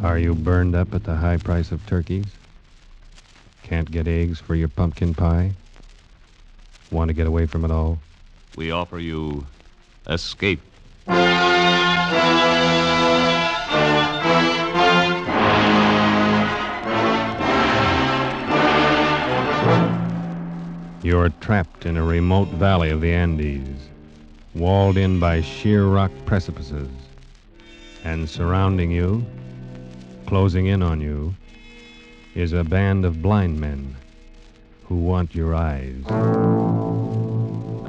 Are you burned up at the high price of turkeys? Can't get eggs for your pumpkin pie? Want to get away from it all? We offer you escape. You're trapped in a remote valley of the Andes, walled in by sheer rock precipices, and surrounding you, closing in on you, is a band of blind men who want your eyes.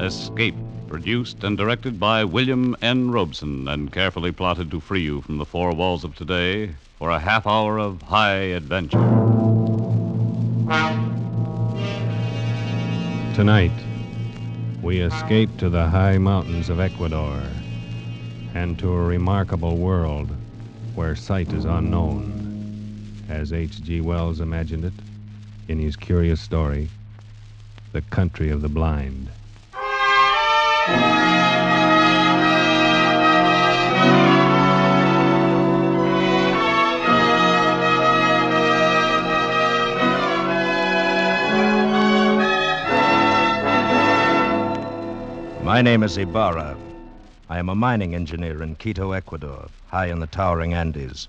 Escape, produced and directed by William N. Robeson and carefully plotted to free you from the four walls of today for a half hour of high adventure. Tonight, we escape to the high mountains of Ecuador and to a remarkable world where sight is unknown, as H.G. Wells imagined it in his curious story, The Country of the Blind. My name is Ibarra. I am a mining engineer in Quito, Ecuador, high in the towering Andes.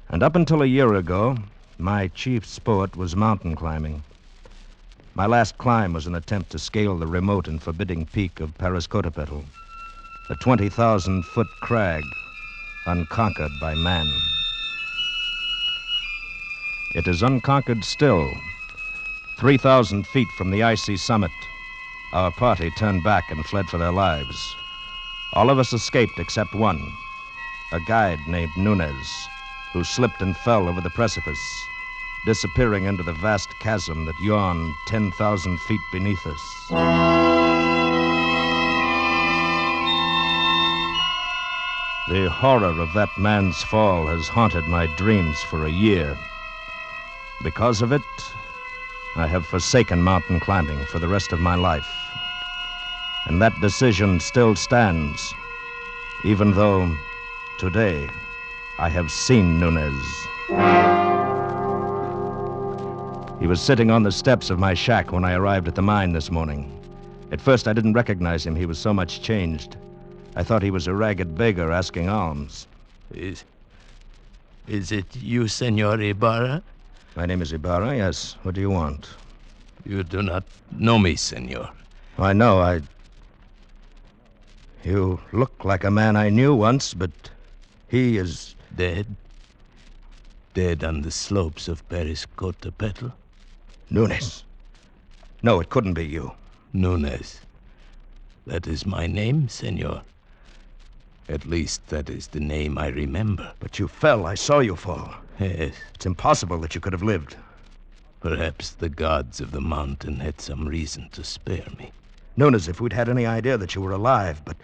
And up until a year ago, my chief sport was mountain climbing. My last climb was an attempt to scale the remote and forbidding peak of Parascotopetl, a 20,000-foot crag unconquered by man. It is unconquered still. 3,000 feet from the icy summit, our party turned back and fled for their lives. All of us escaped except one, a guide named Nunez, who slipped and fell over the precipice, disappearing into the vast chasm that yawned 10,000 feet beneath us. The horror of that man's fall has haunted my dreams for a year. Because of it, I have forsaken mountain climbing for the rest of my life. And that decision still stands, even though today I have seen Nunez. He was sitting on the steps of my shack when I arrived at the mine this morning. At first, I didn't recognize him. He was so much changed. I thought he was a ragged beggar asking alms. Is it you, Senor Ibarra? My name is Ibarra, yes. What do you want? You do not know me, senor. I know, You look like a man I knew once, but he is... Dead? Dead on the slopes of Parascotopetl? Nunez. No, it couldn't be you. Nunez. That is my name, senor. At least that is the name I remember. But you fell. I saw you fall. Yes. It's impossible that you could have lived. Perhaps the gods of the mountain had some reason to spare me. Nunez, if we'd had any idea that you were alive, but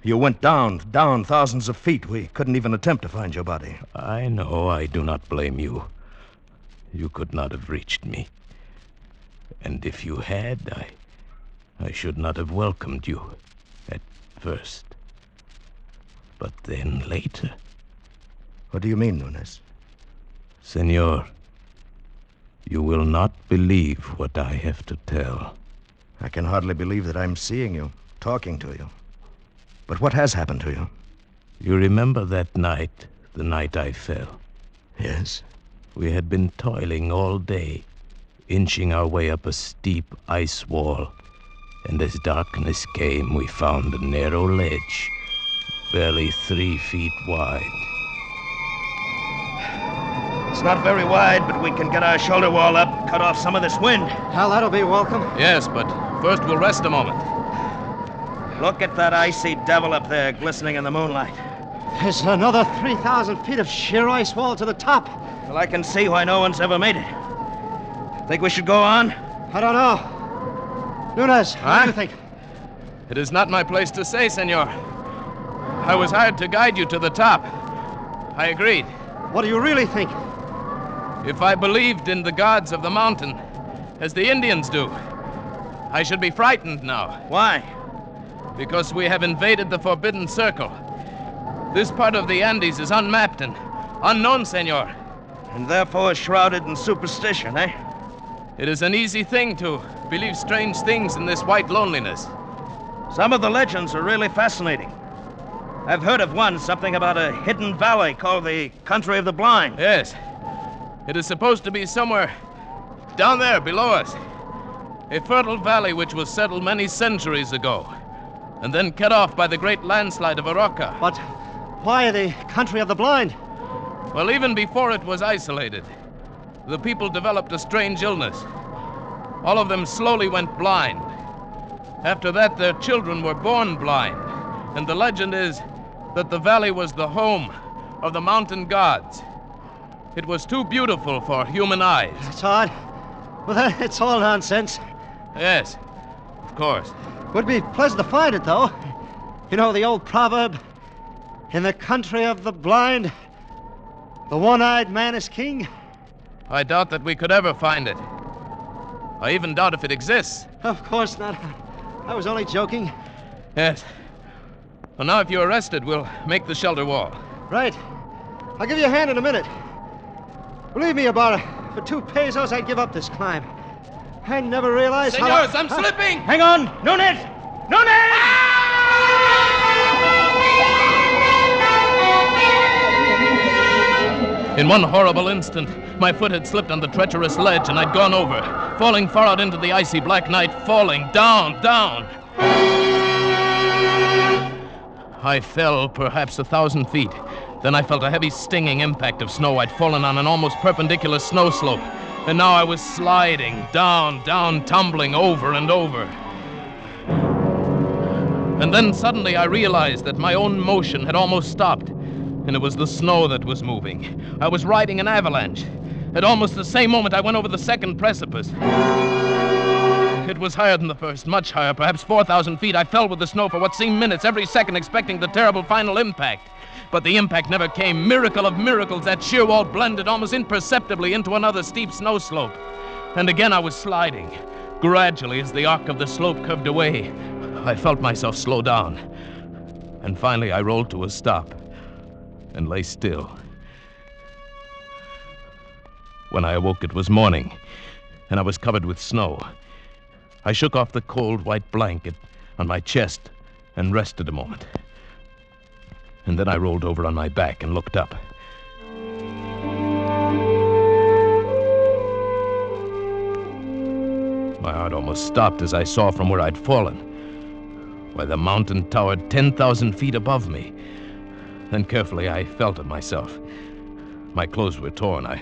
you went down thousands of feet. We couldn't even attempt to find your body. I know. I do not blame you. You could not have reached me. And if you had, I should not have welcomed you at first. But then later... What do you mean, Nunez? Senor, you will not believe what I have to tell. I can hardly believe that I'm seeing you, talking to you. But what has happened to you? You remember that night, the night I fell? Yes. We had been toiling all day, inching our way up a steep ice wall. And as darkness came, we found a narrow ledge, barely 3 feet wide. It's not very wide, but we can get our shoulder wall up, cut off some of this wind. Hal, that'll be welcome. Yes, but first we'll rest a moment. Look at that icy devil up there glistening in the moonlight. There's another 3,000 feet of sheer ice wall to the top. Well, I can see why no one's ever made it. Think we should go on? I don't know. Nunez, what do you think? It is not my place to say, senor. I was hired to guide you to the top. I agreed. What do you really think? If I believed in the gods of the mountain, as the Indians do, I should be frightened now. Why? Because we have invaded the Forbidden Circle. This part of the Andes is unmapped and Unknown, senor. And therefore shrouded in superstition, eh? It is an easy thing to believe strange things in this white loneliness. Some of the legends are really fascinating. I've heard of one, something about a hidden valley called the Country of the Blind. Yes. It is supposed to be somewhere down there below us. A fertile valley which was settled many centuries ago, and then cut off by the great landslide of Arauca. But why the Country of the Blind? Well, even before it was isolated, the people developed a strange illness. All of them slowly went blind. After that, their children were born blind. And the legend is that the valley was the home of the mountain gods. It was too beautiful for human eyes. It's odd. Well, it's all nonsense. Yes, of course. Would be pleasant to find it, though. You know the old proverb, in the country of the blind, the one-eyed man is king? I doubt that we could ever find it. I even doubt if it exists. Of course not. I was only joking. Yes. Well, now if you're arrested, we'll make the shelter wall. Right. I'll give you a hand in a minute. Believe me, Ibarra, for 2 pesos, I'd give up this climb. I never realized Senors, how... I'm slipping! Hang on! Nunes! Nunes! In one horrible instant, my foot had slipped on the treacherous ledge and I'd gone over, falling far out into the icy black night, falling down, down. I fell perhaps 1,000 feet. Then I felt a heavy stinging impact of snow. I'd fallen on an almost perpendicular snow slope. And now I was sliding down, down, tumbling over and over. And then suddenly I realized that my own motion had almost stopped. And it was the snow that was moving. I was riding an avalanche. At almost the same moment, I went over the second precipice. It was higher than the first, much higher, perhaps 4,000 feet. I fell with the snow for what seemed minutes, every second expecting the terrible final impact. But the impact never came. Miracle of miracles, that sheer wall blended almost imperceptibly into another steep snow slope. And again I was sliding. Gradually, as the arc of the slope curved away, I felt myself slow down. And finally I rolled to a stop and lay still. When I awoke, it was morning, and I was covered with snow. I shook off the cold white blanket on my chest and rested a moment. And then I rolled over on my back and looked up. My heart almost stopped as I saw from where I'd fallen. Why, the mountain towered 10,000 feet above me. Then carefully I felt of myself. My clothes were torn. I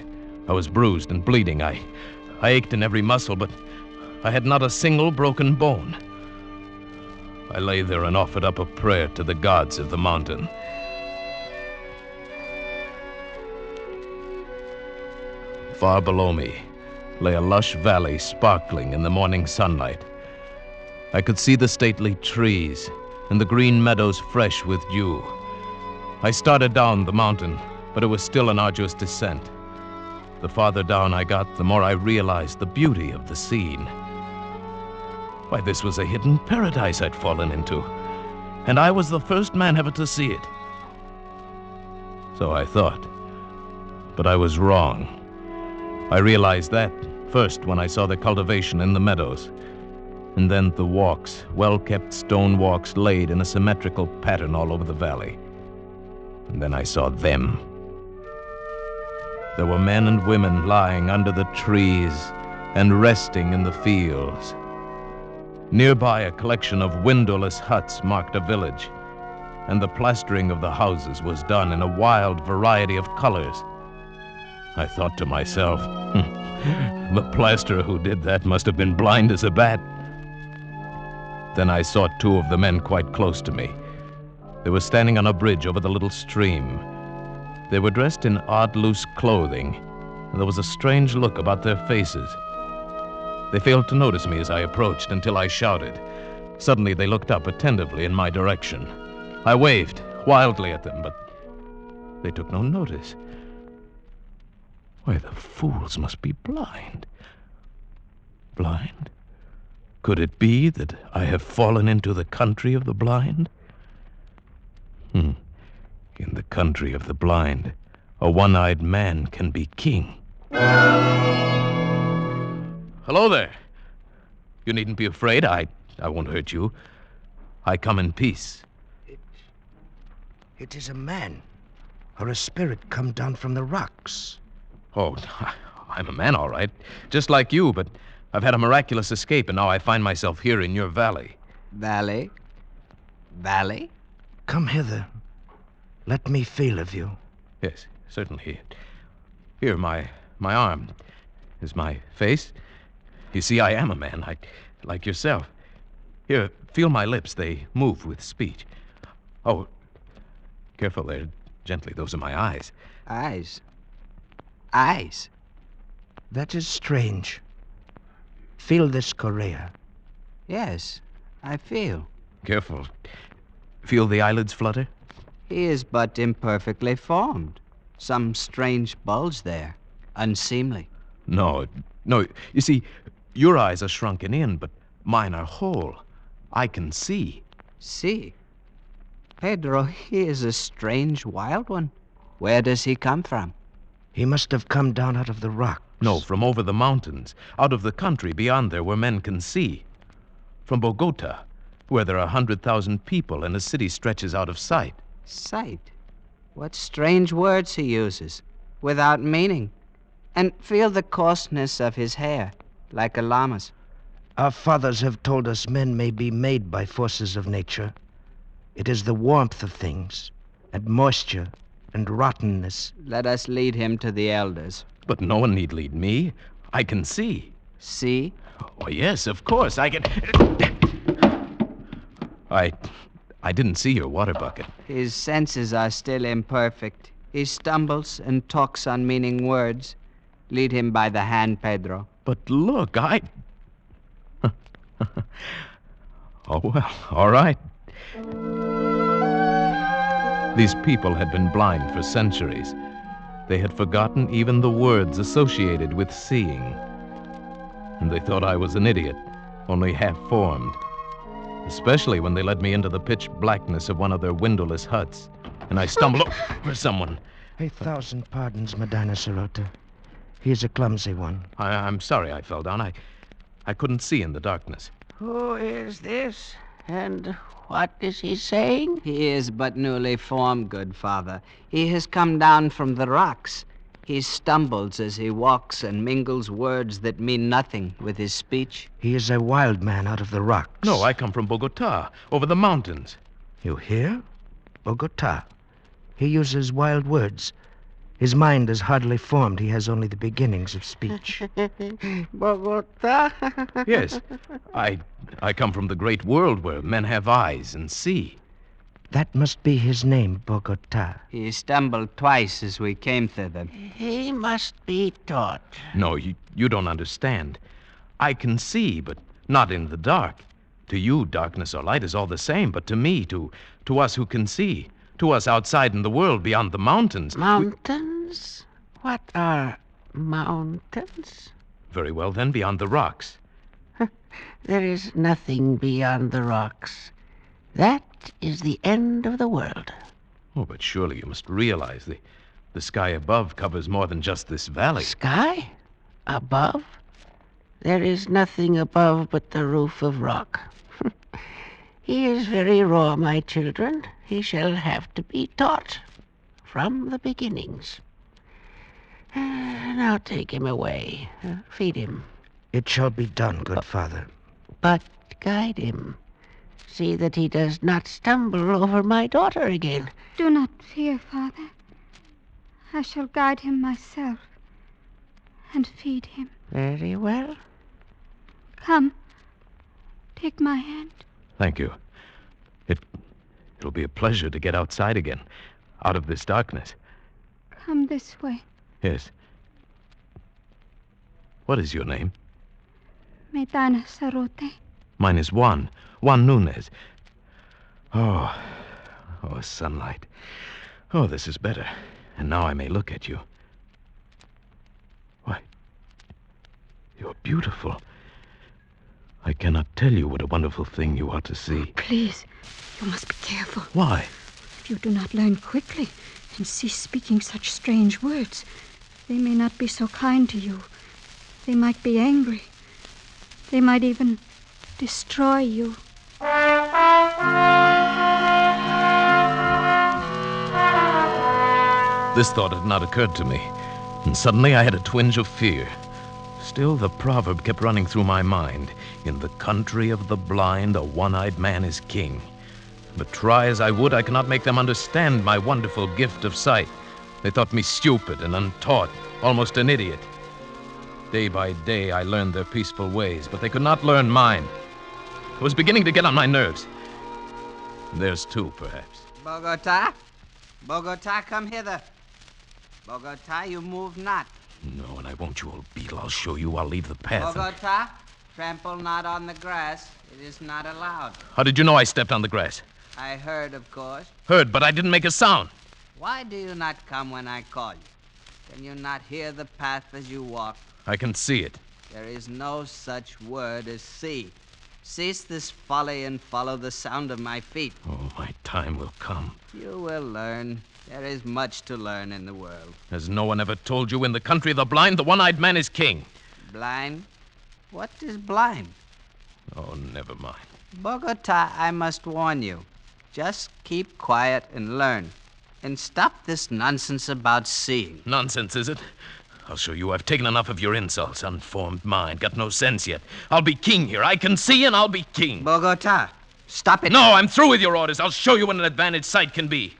was bruised and bleeding. I ached in every muscle, but I had not a single broken bone. I lay there and offered up a prayer to the gods of the mountain. Far below me lay a lush valley sparkling in the morning sunlight. I could see the stately trees and the green meadows fresh with dew. I started down the mountain, but it was still an arduous descent. The farther down I got, the more I realized the beauty of the scene. Why, this was a hidden paradise I'd fallen into, and I was the first man ever to see it. So I thought, but I was wrong. I realized that first when I saw the cultivation in the meadows, and then the walks, well-kept stone walks laid in a symmetrical pattern all over the valley. And then I saw them. There were men and women lying under the trees and resting in the fields. Nearby, a collection of windowless huts marked a village, and the plastering of the houses was done in a wild variety of colors. I thought to myself, the plasterer who did that must have been blind as a bat. Then I saw 2 of the men quite close to me. They were standing on a bridge over the little stream. They were dressed in odd, loose clothing, and there was a strange look about their faces. They failed to notice me as I approached until I shouted. Suddenly they looked up attentively in my direction. I waved wildly at them, but they took no notice. Why, the fools must be blind. Blind? Could it be that I have fallen into the country of the blind? In the country of the blind, a one-eyed man can be king. Hello there. You needn't be afraid. I won't hurt you. I come in peace. It is a man, or a spirit come down from the rocks. Oh, I'm a man, all right. Just like you, but I've had a miraculous escape, and now I find myself here in your valley. Valley? Valley? Come hither. Let me feel of you. Yes, certainly. Here, my arm. Is my face? You see, I am a man, like yourself. Here, feel my lips. They move with speech. Oh, careful there. Gently, those are my eyes. Eyes? Eyes? That is strange. Feel this chorea. Yes, I feel. Careful. Feel the eyelids flutter? He is but imperfectly formed. Some strange bulge there. Unseemly. No. You see, your eyes are shrunken in, but mine are whole. I can see. See? Pedro, he is a strange wild one. Where does he come from? He must have come down out of the rocks. No, from over the mountains, out of the country beyond there where men can see. From Bogota, where there are 100,000 people and a city stretches out of sight. Sight? What strange words he uses, without meaning. And feel the coarseness of his hair, like a llama's. Our fathers have told us men may be made by forces of nature. It is the warmth of things, and moisture, and rottenness. Let us lead him to the elders. But no one need lead me. I can see. See? Oh, yes, of course, I can... I didn't see your water bucket. His senses are still imperfect. He stumbles and talks unmeaning words. Lead him by the hand, Pedro. But look, Oh, well, all right. These people had been blind for centuries. They had forgotten even the words associated with seeing. And they thought I was an idiot, only half-formed. Especially when they led me into the pitch blackness of one of their windowless huts, and I stumbled over someone. 1,000 pardons, Madonna Sarota. He is a clumsy one. I'm sorry I fell down. I couldn't see in the darkness. Who is this? And what is he saying? He is but newly formed, good father. He has come down from the rocks. He stumbles as he walks and mingles words that mean nothing with his speech. He is a wild man out of the rocks. No, I come from Bogota, over the mountains. You hear? Bogota. He uses wild words. His mind is hardly formed. He has only the beginnings of speech. Bogota? Yes. I come from the great world where men have eyes and see. That must be his name, Bogota. He stumbled twice as we came thither. He must be taught. No, you don't understand. I can see, but not in the dark. To you, darkness or light is all the same, but to me, to us who can see, to us outside in the world beyond the mountains... Mountains? What are mountains? Very well, then, beyond the rocks. There is nothing beyond the rocks. That is the end of the world. Oh, but surely you must realize the sky above covers more than just this valley. Sky? Above? There is nothing above but the roof of rock. He is very raw, my children. He shall have to be taught from the beginnings. Now take him away. Feed him. It shall be done, good father. But guide him. See that he does not stumble over my daughter again. Do not fear, Father. I shall guide him myself and feed him. Very well. Come, take my hand. Thank you. It'll be a pleasure to get outside again, out of this darkness. Come this way. Yes. What is your name? Medana Sarote. Mine is Juan Nunez. Oh, sunlight. Oh, this is better. And now I may look at you. Why, you're beautiful. I cannot tell you what a wonderful thing you are to see. Please, you must be careful. Why? If you do not learn quickly, and cease speaking such strange words. They may not be so kind to you. They might be angry. They might even destroy you. This thought had not occurred to me, and suddenly I had a twinge of fear. Still, the proverb kept running through my mind. In the country of the blind, a one-eyed man is king. But try as I would, I could not make them understand my wonderful gift of sight. They thought me stupid and untaught, almost an idiot. Day by day, I learned their peaceful ways, but they could not learn mine. It was beginning to get on my nerves. Theirs too, perhaps. Bogota? Bogota, come hither. Bogota, you move not. No, and I won't, you old beetle. I'll show you. I'll leave the path. Bogota, trample not on the grass. It is not allowed. How did you know I stepped on the grass? I heard, of course. Heard, but I didn't make a sound. Why do you not come when I call you? Can you not hear the path as you walk? I can see it. There is no such word as see. Cease this folly and follow the sound of my feet. Oh, my time will come. You will learn. There is much to learn in the world. Has no one ever told you in the country of the blind, the one-eyed man is king? Blind? What is blind? Oh, never mind. Bogota, I must warn you. Just keep quiet and learn. And stop this nonsense about seeing. Nonsense, is it? I'll show you I've taken enough of your insults. Unformed mind, got no sense yet. I'll be king here. I can see and I'll be king. Bogota, stop it. No, I'm through with your orders. I'll show you what an advantage sight can be.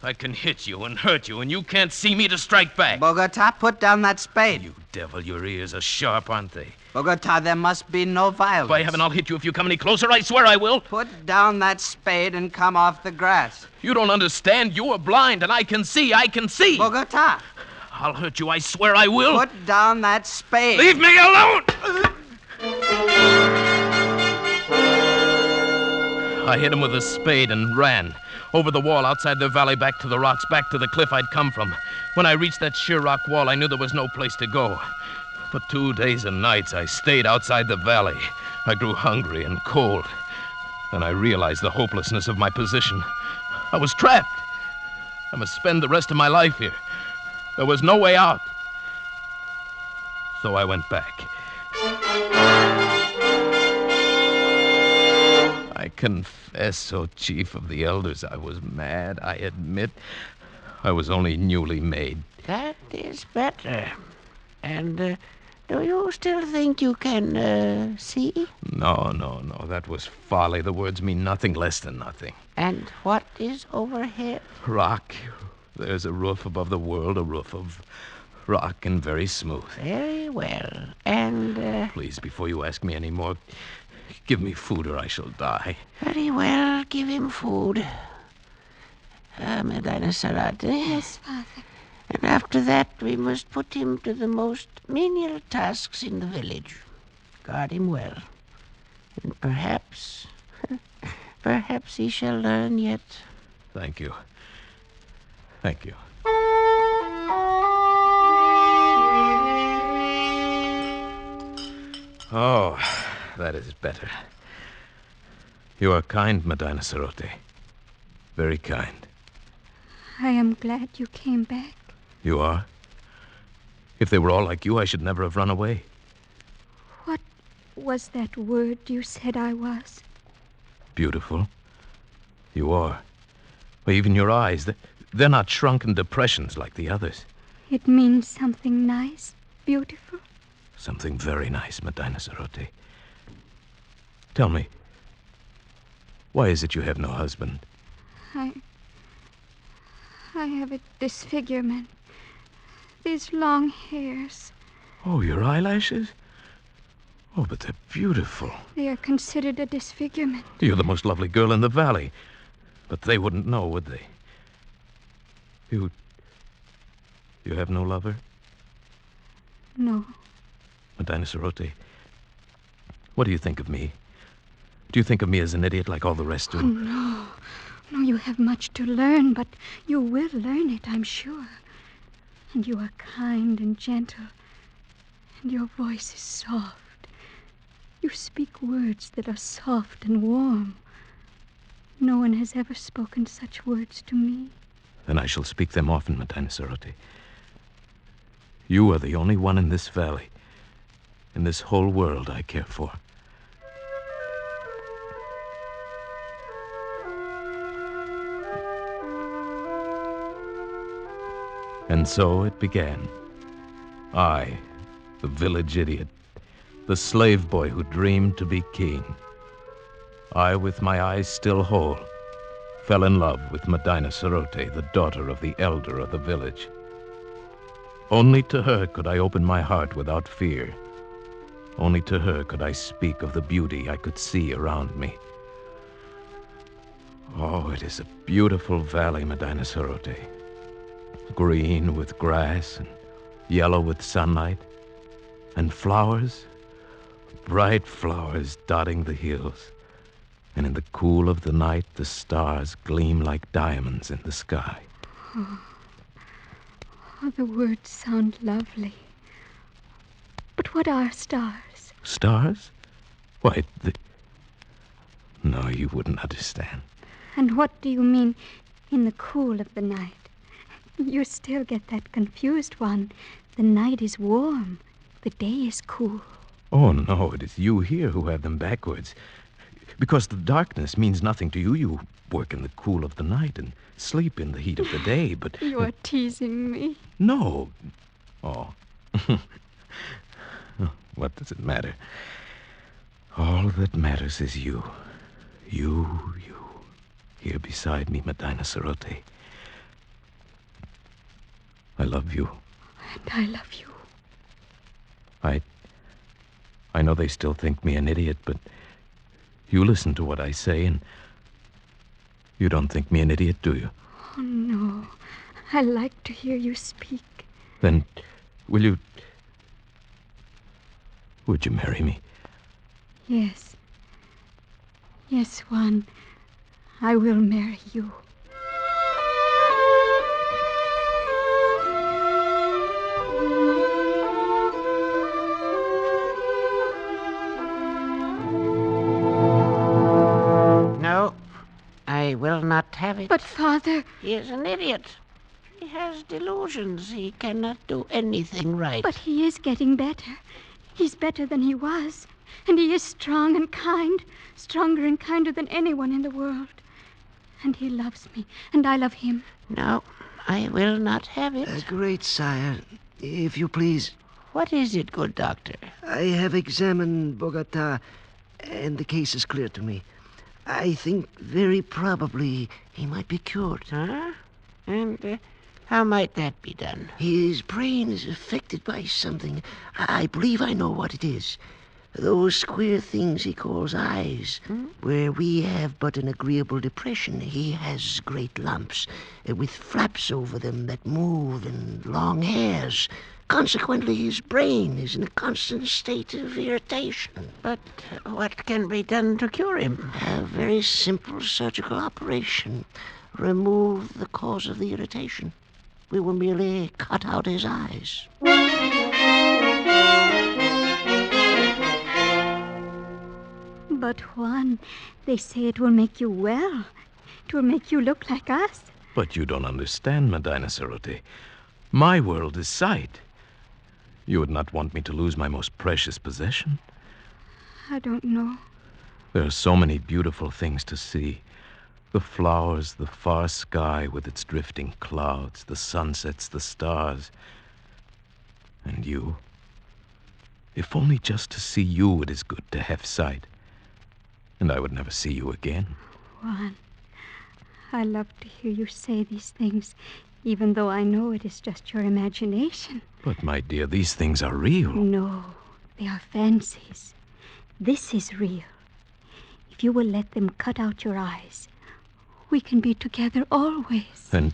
I can hit you and hurt you, and you can't see me to strike back. Bogota, put down that spade. You devil, your ears are sharp, aren't they? Bogota, there must be no violence. By heaven, I'll hit you if you come any closer. I swear I will. Put down that spade and come off the grass. You don't understand. You are blind, and I can see. I can see. Bogota. I'll hurt you. I swear I will. Put down that spade. Leave me alone! I hit him with a spade and ran. Over the wall outside the valley, back to the rocks, back to the cliff I'd come from. When I reached that sheer rock wall, I knew there was no place to go. For 2 days and nights, I stayed outside the valley. I grew hungry and cold. Then I realized the hopelessness of my position. I was trapped. I must spend the rest of my life here. There was no way out. So I went back. I confess, O chief of the elders, I was mad, I admit. I was only newly made. That is better. And do you still think you can see? No. That was folly. The words mean nothing less than nothing. And what is overhead? Rock. There's a roof above the world, a roof of rock and very smooth. Very well. And Please, before you ask me any more, give me food or I shall die. very well, give him food. Medina Sarate. Yes, Father. And after that, we must put him to the most menial tasks in the village. Guard him well. And perhaps he shall learn yet. Thank you. Thank you. Oh, that is better. You are kind, Medina Sarote. Very kind. I am glad you came back. You are? If they were all like you, I should never have run away. What was that word you said I was? Beautiful. You are. Well, even your eyes, they're not shrunken depressions like the others. It means something nice, beautiful. Something very nice, Medina Sarote. Tell me, why is it you have no husband? I have a disfigurement. These long hairs. Oh, your eyelashes? Oh, but they're beautiful. They are considered a disfigurement. You're the most lovely girl in the valley. But they wouldn't know, would they? You have no lover? No. Medina Sarote, what do you think of me? Do you think of me as an idiot like all the rest do? Oh, no. No, you have much to learn, but you will learn it, I'm sure. And you are kind and gentle. And your voice is soft. You speak words that are soft and warm. No one has ever spoken such words to me. and I shall speak them often, Medina Sarote. You are the only one in this valley, in this whole world I care for. And so it began. I, the village idiot, the slave boy who dreamed to be king. I, with my eyes still whole, fell in love with Medina Sarote, the daughter of the elder of the village. Only to her could I open my heart without fear. Only to her could I speak of the beauty I could see around me. Oh, it is a beautiful valley, Medina Sarote. Green with grass and yellow with sunlight, and flowers, bright flowers dotting the hills. And in the cool of the night, the stars gleam like diamonds in the sky. Oh, the words sound lovely. But what are stars? Stars? Why, No, you wouldn't understand. And what do you mean, in the cool of the night? You still get that confused one. The night is warm. The day is cool. Oh, no, it is you here who have them backwards. Because the darkness means nothing to you. You work in the cool of the night and sleep in the heat of the day, but... You are teasing me. No. Oh. What does it matter? All that matters is you. You. Here beside me, Medina Sarote. I love you. And I love you. I know they still think me an idiot, but you listen to what I say, and you don't think me an idiot, do you? Oh, no. I like to hear you speak. Then, would you marry me? Yes. Yes, Juan. I will marry you. No, I will not have it. But, Father... He is an idiot. He has delusions. He cannot do anything right. But he is getting better. He's better than he was. And he is strong and kind. Stronger and kinder than anyone in the world. And he loves me. And I love him. No, I will not have it. Great sire, if you please. What is it, good doctor? I have examined Bogota, and the case is clear to me. I think very probably he might be cured. Huh? And how might that be done? His brain is affected by something. I believe I know what it is. Those queer things he calls eyes. Where we have but an agreeable depression, he has great lumps with flaps over them that move and long hairs. Consequently, his brain is in a constant state of irritation. But what can be done to cure him? A very simple surgical operation. Remove the cause of the irritation. We will merely cut out his eyes. But, Juan, they say it will make you well. It will make you look like us. But you don't understand, Medina Sarote. My world is sight. You would not want me to lose my most precious possession. I don't know. There are so many beautiful things to see. The flowers, the far sky with its drifting clouds, the sunsets, the stars. And you. If only just to see you it is good to have sight. And I would never see you again. Juan, I love to hear you say these things, even though I know it is just your imagination. But, my dear, these things are real. No, they are fancies. This is real. If you will let them cut out your eyes, we can be together always. And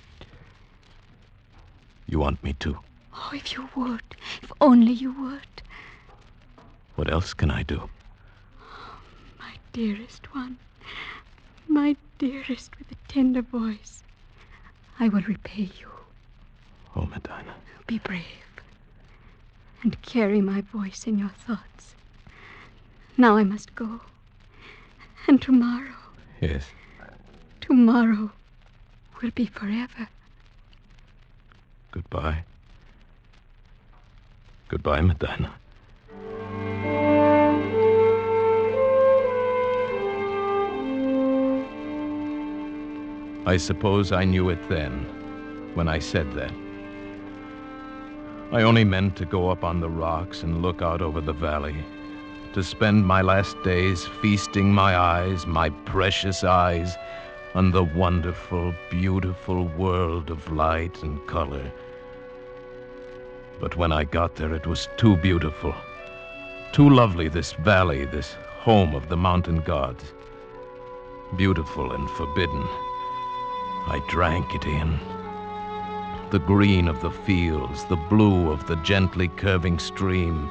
you want me to? Oh, if you would. If only you would. What else can I do? My dearest one. My dearest with a tender voice. I will repay you. Oh, Medina. Be brave. And carry my voice in your thoughts. Now I must go. And tomorrow... Yes. Tomorrow will be forever. Goodbye. Goodbye, Medina. I suppose I knew it then, when I said that. I only meant to go up on the rocks and look out over the valley, to spend my last days feasting my eyes, my precious eyes, on the wonderful, beautiful world of light and color. But when I got there, it was too beautiful, too lovely, this valley, this home of the mountain gods. Beautiful and forbidden. I drank it in. The green of the fields, the blue of the gently curving stream,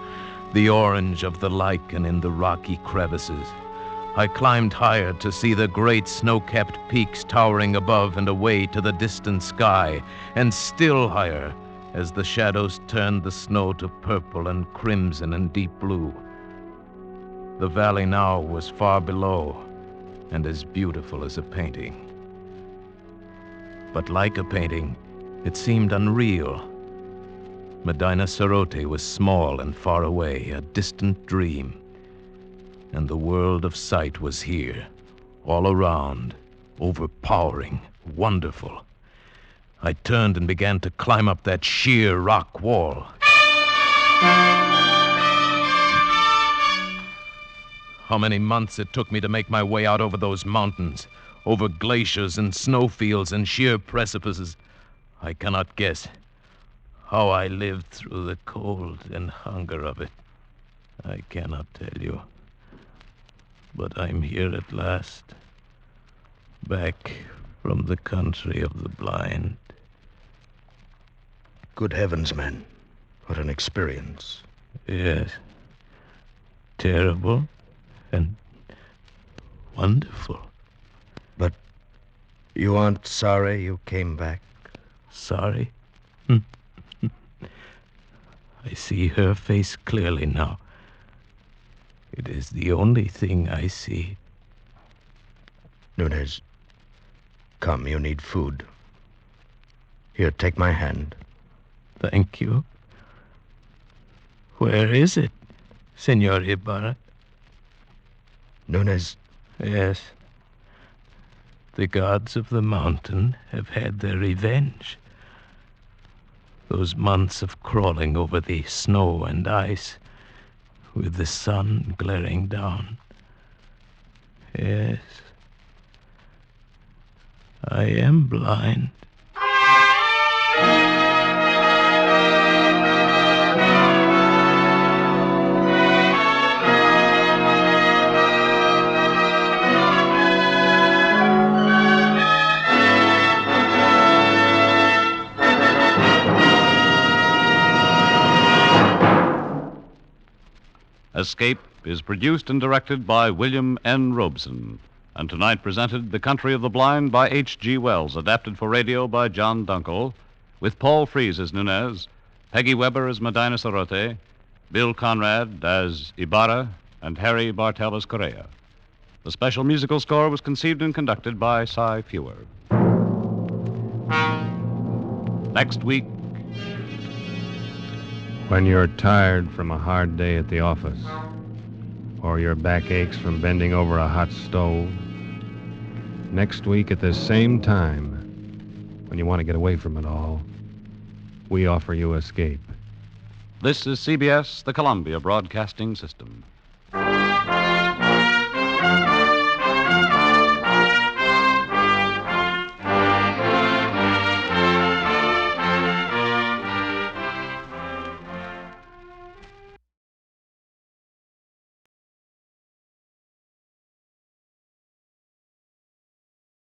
the orange of the lichen in the rocky crevices. I climbed higher to see the great snow-capped peaks towering above and away to the distant sky, and still higher as the shadows turned the snow to purple and crimson and deep blue. The valley now was far below and as beautiful as a painting. But like a painting, it seemed unreal. Medina Sarote was small and far away, a distant dream. And the world of sight was here, all around, overpowering, wonderful. I turned and began to climb up that sheer rock wall. How many months it took me to make my way out over those mountains, over glaciers and snowfields and sheer precipices, I cannot guess. How I lived through the cold and hunger of it, I cannot tell you. But I'm here at last, back from the country of the blind. Good heavens, man. What an experience. Yes. Terrible and wonderful. But you aren't sorry you came back? Sorry? I see her face clearly now. It is the only thing I see. Nunez, come, you need food. Here, take my hand. Thank you. Where is it, Senor Ibarra? Nunez. Yes. The gods of the mountain have had their revenge. Those months of crawling over the snow and ice, with the sun glaring down. Yes. I am blind. Escape is produced and directed by William N. Robeson, and tonight presented The Country of the Blind by H.G. Wells, adapted for radio by John Dunkel, with Paul Frees as Nunez, Peggy Weber as Medina Sarote, Bill Conrad as Ibarra, and Harry Bartel as Correa. The special musical score was conceived and conducted by Cy Fewer. Next week, when you're tired from a hard day at the office, or your back aches from bending over a hot stove, next week at the same time, when you want to get away from it all, we offer you Escape. this is CBS, the Columbia Broadcasting System.